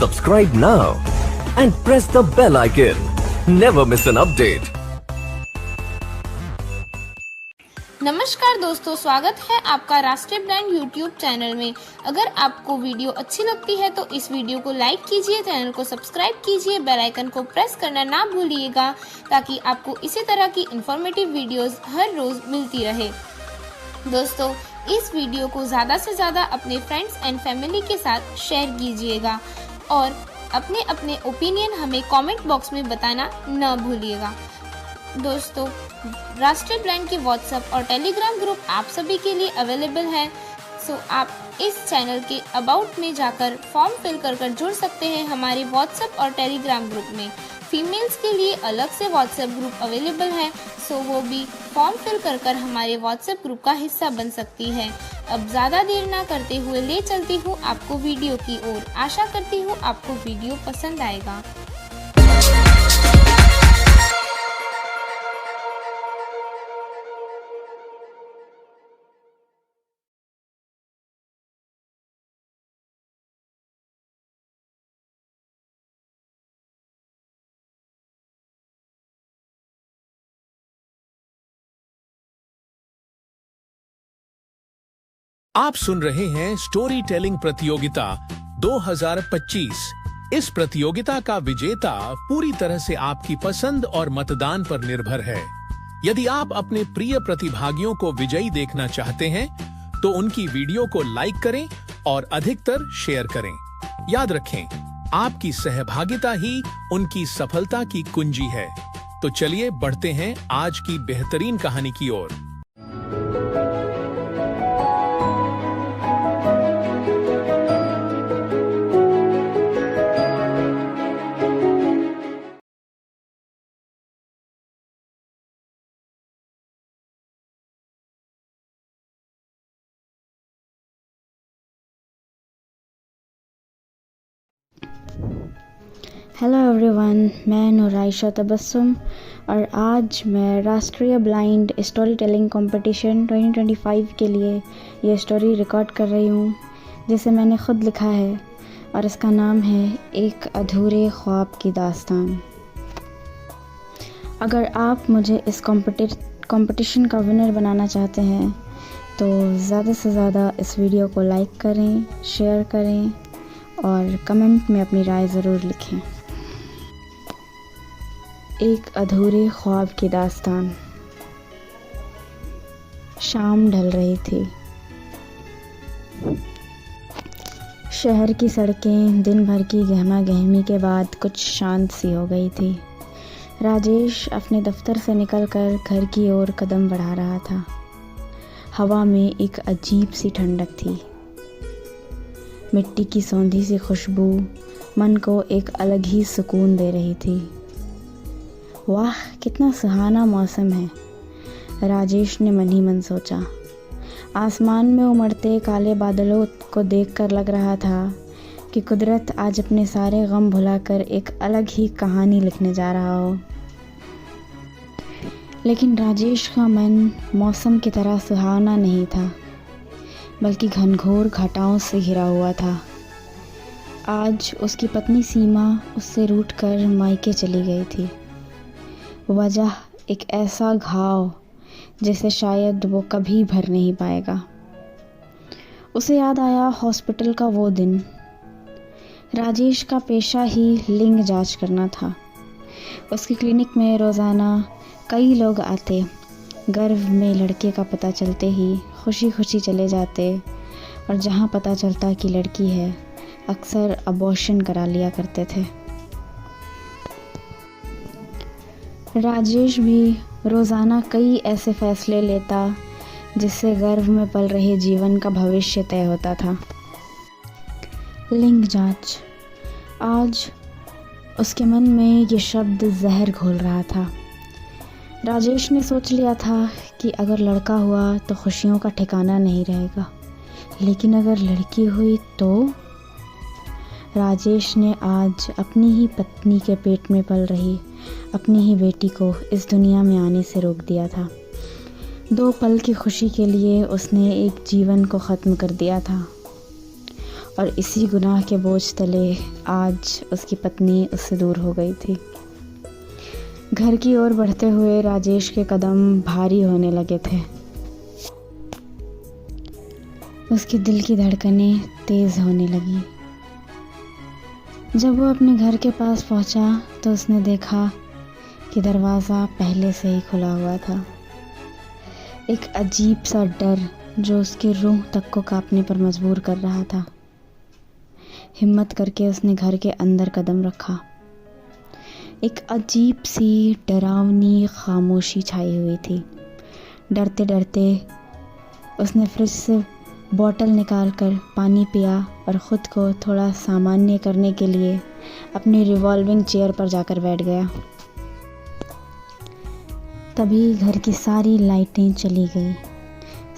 Subscribe now and press the bell icon. Never miss an update. नमस्कार दोस्तों, स्वागत है आपका राष्ट्रीय ब्रांड यूट्यूब चैनल में। अगर आपको वीडियो अच्छी लगती है तो इस वीडियो को लाइक कीजिए, चैनल को सब्सक्राइब कीजिए, बेल आइकन को प्रेस करना ना भूलिएगा ताकि आपको इसी तरह की इंफॉर्मेटिव वीडियोस हर रोज मिलती रहे। दोस्तों, इस वीडियो को ज़्यादा से ज़्यादा अपने फ्रेंड्स एंड फैमिली के साथ शेयर कीजिएगा और अपने अपने ओपिनियन हमें कमेंट बॉक्स में बताना न भूलिएगा। दोस्तों, राष्ट्रीय ब्रांड के व्हाट्सएप और टेलीग्राम ग्रुप आप सभी के लिए अवेलेबल है। सो आप इस चैनल के अबाउट में जाकर फॉर्म फिल कर जुड़ सकते हैं हमारे व्हाट्सएप और टेलीग्राम ग्रुप में। फीमेल्स के लिए अलग से व्हाट्सएप ग्रुप अवेलेबल है, सो वो भी फॉर्म फिल कर हमारे व्हाट्सएप ग्रुप का हिस्सा बन सकती है। अब ज़्यादा देर ना करते हुए ले चलती हूँ आपको वीडियो की ओर। आशा करती हूँ आपको वीडियो पसंद आएगा। आप सुन रहे हैं स्टोरी टेलिंग प्रतियोगिता 2025। इस प्रतियोगिता का विजेता पूरी तरह से आपकी पसंद और मतदान पर निर्भर है। यदि आप अपने प्रिय प्रतिभागियों को विजयी देखना चाहते हैं तो उनकी वीडियो को लाइक करें और अधिकतर शेयर करें। याद रखें, आपकी सहभागिता ही उनकी सफलता की कुंजी है। तो चलिए बढ़ते हैं आज की बेहतरीन कहानी की ओर। हेलो एवरीवन, मैं नूराइशा तबस्सुम और आज मैं राष्ट्रीय ब्लाइंड स्टोरी टेलिंग कंपटीशन 2025 के लिए ये स्टोरी रिकॉर्ड कर रही हूँ, जिसे मैंने ख़ुद लिखा है और इसका नाम है एक अधूरे ख्वाब की दास्तान। अगर आप मुझे इस कंपटीशन का विनर बनाना चाहते हैं तो ज़्यादा से ज़्यादा इस वीडियो को लाइक करें, शेयर करें और कमेंट में अपनी राय ज़रूर लिखें। एक अधूरे ख्वाब की दास्तान। शाम ढल रही थी। शहर की सड़कें दिन भर की गहमा गहमी के बाद कुछ शांत सी हो गई थी। राजेश अपने दफ्तर से निकलकर घर की ओर कदम बढ़ा रहा था। हवा में एक अजीब सी ठंडक थी। मिट्टी की सौंधी सी खुशबू मन को एक अलग ही सुकून दे रही थी। वाह, कितना सुहाना मौसम है, राजेश ने मन ही मन सोचा। आसमान में उमड़ते काले बादलों को देखकर लग रहा था कि कुदरत आज अपने सारे गम भुलाकर एक अलग ही कहानी लिखने जा रहा हो। लेकिन राजेश का मन मौसम की तरह सुहाना नहीं था, बल्कि घनघोर घटाओं से घिरा हुआ था। आज उसकी पत्नी सीमा उससे रूठकर मायके चली गई थी। वजह एक ऐसा घाव जिसे शायद वो कभी भर नहीं पाएगा। उसे याद आया हॉस्पिटल का वो दिन। राजेश का पेशा ही लिंग जांच करना था। उसकी क्लिनिक में रोज़ाना कई लोग आते, गर्भ में लड़के का पता चलते ही खुशी खुशी चले जाते और जहाँ पता चलता कि लड़की है अक्सर अबॉर्शन करा लिया करते थे। राजेश भी रोज़ाना कई ऐसे फैसले लेता जिससे गर्भ में पल रहे जीवन का भविष्य तय होता था। लिंग जांच। आज उसके मन में ये शब्द जहर घोल रहा था। राजेश ने सोच लिया था कि अगर लड़का हुआ तो खुशियों का ठिकाना नहीं रहेगा, लेकिन अगर लड़की हुई तो। राजेश ने आज अपनी ही पत्नी के पेट में पल रही अपनी ही बेटी को इस दुनिया में आने से रोक दिया था। 2 पल की खुशी के लिए उसने एक जीवन को ख़त्म कर दिया था और इसी गुनाह के बोझ तले आज उसकी पत्नी उससे दूर हो गई थी। घर की ओर बढ़ते हुए राजेश के कदम भारी होने लगे थे। उसके दिल की धड़कनें तेज होने लगी। जब वो अपने घर के पास पहुंचा तो उसने देखा कि दरवाज़ा पहले से ही खुला हुआ था। एक अजीब सा डर जो उसके रूह तक को कांपने पर मजबूर कर रहा था। हिम्मत करके उसने घर के अंदर कदम रखा। एक अजीब सी डरावनी खामोशी छाई हुई थी। डरते डरते उसने फ्रिज से बोतल निकालकर पानी पिया और ख़ुद को थोड़ा सामान्य करने के लिए अपनी रिवॉल्विंग चेयर पर जाकर बैठ गया। तभी घर की सारी लाइटें चली गई।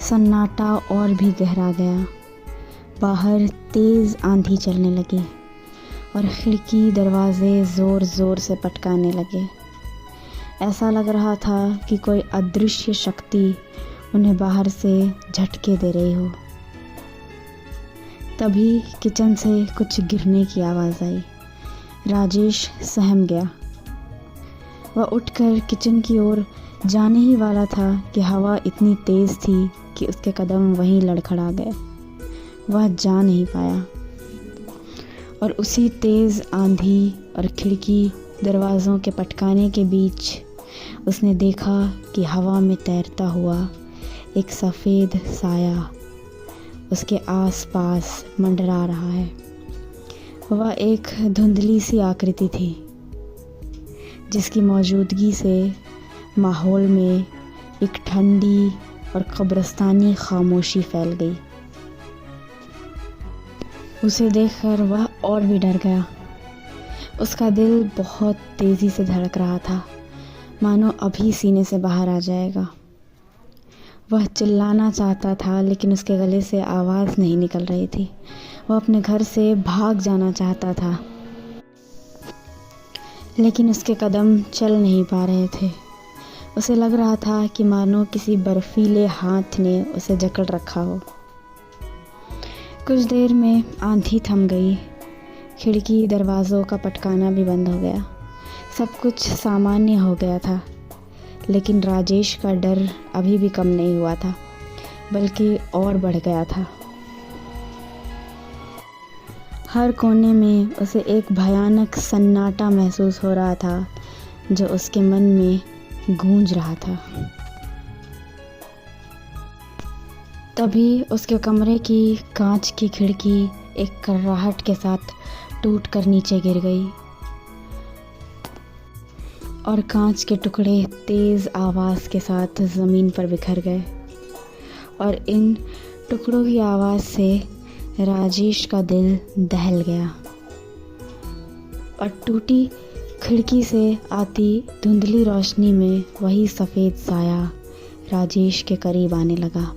सन्नाटा और भी गहरा गया। बाहर तेज़ आंधी चलने लगी और खिड़की दरवाजे ज़ोर ज़ोर से पटकाने लगे। ऐसा लग रहा था कि कोई अदृश्य शक्ति उन्हें बाहर से झटके दे रही हो। तभी किचन से कुछ गिरने की आवाज़ आई। राजेश सहम गया। वह उठकर किचन की ओर जाने ही वाला था कि हवा इतनी तेज़ थी कि उसके कदम वहीं लड़खड़ा गए। वह जा नहीं पाया और उसी तेज़ आंधी और खिड़की दरवाज़ों के पटकाने के बीच उसने देखा कि हवा में तैरता हुआ एक सफ़ेद साया उसके आसपास मंडरा रहा है। वह एक धुंधली सी आकृति थी जिसकी मौजूदगी से माहौल में एक ठंडी और कब्रिस्तानी खामोशी फैल गई। उसे देखकर वह और भी डर गया। उसका दिल बहुत तेज़ी से धड़क रहा था, मानो अभी सीने से बाहर आ जाएगा। वह चिल्लाना चाहता था लेकिन उसके गले से आवाज़ नहीं निकल रही थी। वह अपने घर से भाग जाना चाहता था लेकिन उसके कदम चल नहीं पा रहे थे। उसे लग रहा था कि मानो किसी बर्फीले हाथ ने उसे जकड़ रखा हो। कुछ देर में आंधी थम गई। खिड़की दरवाज़ों का पटकाना भी बंद हो गया। सब कुछ सामान्य हो गया था लेकिन राजेश का डर अभी भी कम नहीं हुआ था, बल्कि और बढ़ गया था। हर कोने में उसे एक भयानक सन्नाटा महसूस हो रहा था जो उसके मन में गूंज रहा था। तभी उसके कमरे की कांच की खिड़की एक कर्राहट के साथ टूटकर नीचे गिर गई और कांच के टुकड़े तेज़ आवाज़ के साथ ज़मीन पर बिखर गए और इन टुकड़ों की आवाज़ से राजेश का दिल दहल गया और टूटी खिड़की से आती धुंधली रोशनी में वही सफ़ेद साया राजेश के करीब आने लगा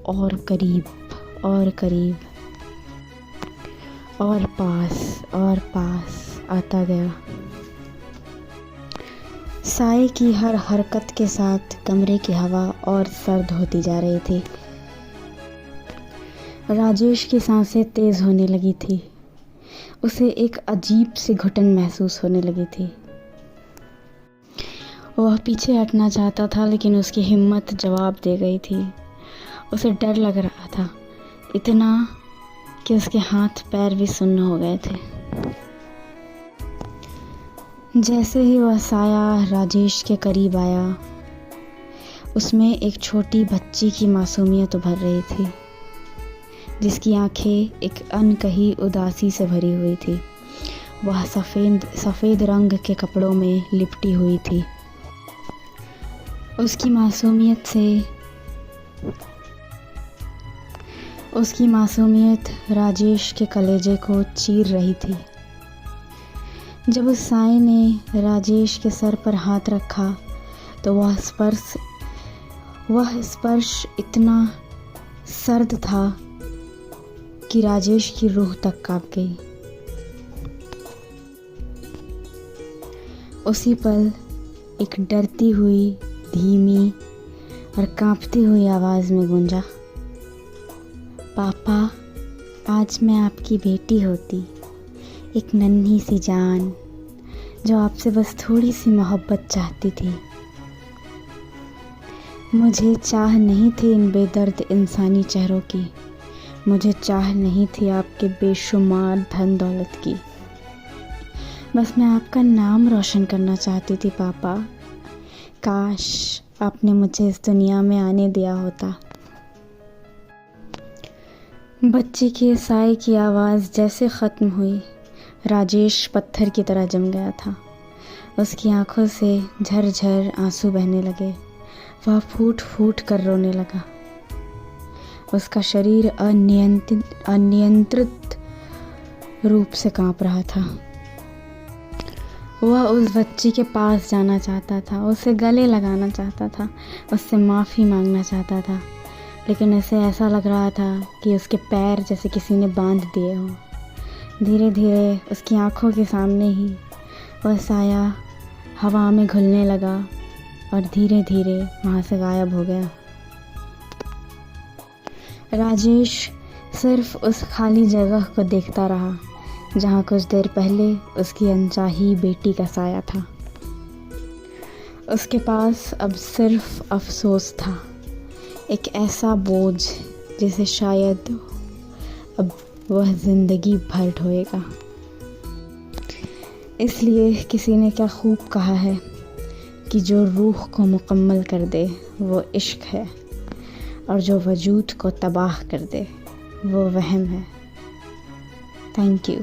और करीब और करीब और पास आता गया। साए की हर हरकत के साथ कमरे की हवा और सर्द होती जा रही थी। राजेश की सांसें तेज़ होने लगी थी। उसे एक अजीब सी घुटन महसूस होने लगी थी। वह पीछे हटना चाहता था लेकिन उसकी हिम्मत जवाब दे गई थी। उसे डर लग रहा था, इतना कि उसके हाथ पैर भी सुन्न हो गए थे। जैसे ही वह साया राजेश के करीब आया, उसमें एक छोटी बच्ची की मासूमियत उभर रही थी, जिसकी आंखें एक अनकही उदासी से भरी हुई थी। वह सफ़ेद रंग के कपड़ों में लिपटी हुई थी। उसकी मासूमियत राजेश के कलेजे को चीर रही थी। जब उस साए ने राजेश के सर पर हाथ रखा तो वह स्पर्श इतना सर्द था कि राजेश की रूह तक कांप गई। उसी पल एक डरती हुई, धीमी और कांपती हुई आवाज़ में गूंजा, पापा आज मैं आपकी बेटी होती, एक नन्ही सी जान जो आपसे बस थोड़ी सी मोहब्बत चाहती थी। मुझे चाह नहीं थी इन बेदर्द इंसानी चेहरों की, मुझे चाह नहीं थी आपके बेशुमार धन दौलत की। बस मैं आपका नाम रोशन करना चाहती थी पापा। काश आपने मुझे इस दुनिया में आने दिया होता। बच्चे के साए की आवाज़ जैसे ख़त्म हुई, राजेश पत्थर की तरह जम गया था। उसकी आंखों से झरझर आंसू बहने लगे। वह फूट फूट कर रोने लगा। उसका शरीर अनियंत्रित रूप से कांप रहा था। वह उस बच्ची के पास जाना चाहता था, उसे गले लगाना चाहता था, उससे माफ़ी मांगना चाहता था, लेकिन उसे ऐसा लग रहा था कि उसके पैर जैसे किसी ने बांध दिए हों। धीरे धीरे उसकी आंखों के सामने ही वह साया हवा में घुलने लगा और धीरे धीरे वहाँ से गायब हो गया। राजेश सिर्फ उस खाली जगह को देखता रहा जहाँ कुछ देर पहले उसकी अनचाही बेटी का साया था। उसके पास अब सिर्फ अफसोस था, एक ऐसा बोझ जिसे शायद अब वह ज़िंदगी भर ढोएगा। इसलिए किसी ने क्या खूब कहा है कि जो रूह को मुकम्मल कर दे वो इश्क है, और जो वजूद को तबाह कर दे वो वहम है। Thank you.